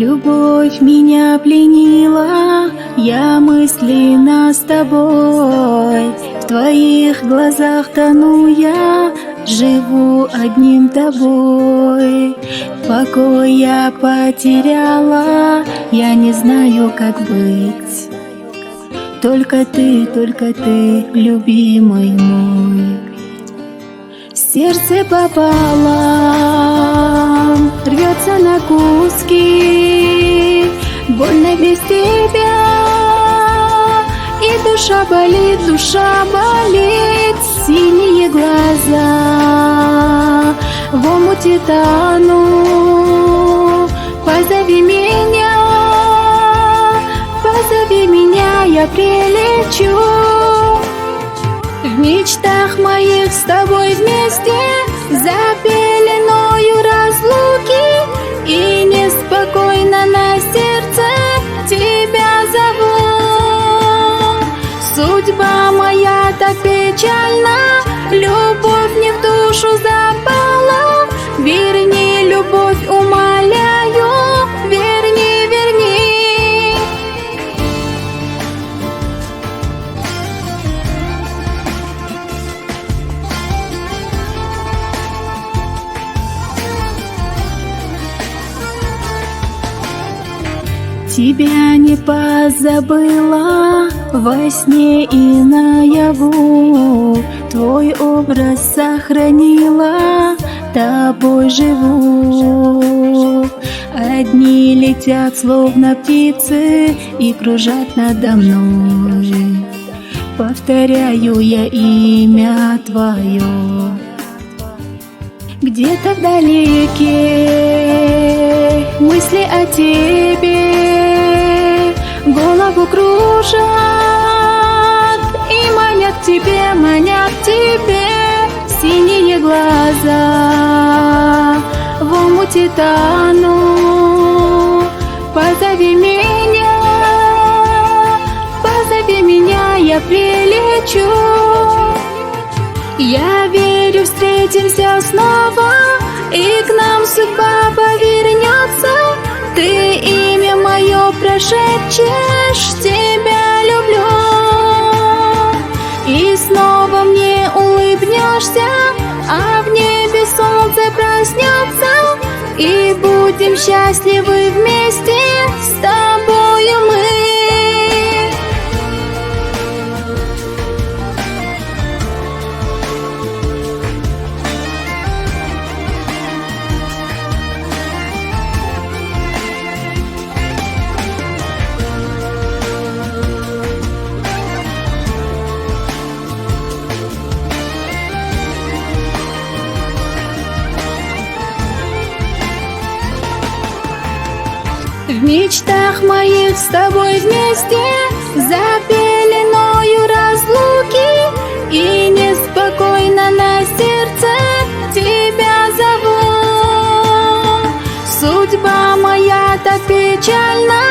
Любовь меня пленила, я мысленно с тобой. В твоих глазах тону я, живу одним тобой. Покой я потеряла, я не знаю, как быть. Только ты, любимый мой. Сердце пополам, рвется на куски, больно без тебя. И душа болит, синие глаза в омуте тону. Позови меня, я прилечу. В мечтах моих с тобой вместе, за пеленою разлуки, и неспокойно на сердце тебя зову. Судьба моя так печальна, любовь не в душу запала. Верни, любовь, умоляю, верни. Тебя не позабыла во сне и наяву, твой образ сохранила, тобой живу. Одни летят, словно птицы, и кружат надо мной. Повторяю я имя твое. Где-то вдалеке мысли о тебе голову кружат и манят к тебе синие глаза в омуте тону. Позови меня, я прилечу. Я верю, встретимся снова, и к нам судьба повернется. Ты имя мое прошепчешь, тебя люблю. И снова мне улыбнешься, а в небе солнце проснется, и будем счастливы вместе с тобою мы. В мечтах моих с тобой вместе, за пеленою разлуки, и неспокойно на сердце тебя зову. Судьба моя так печальна,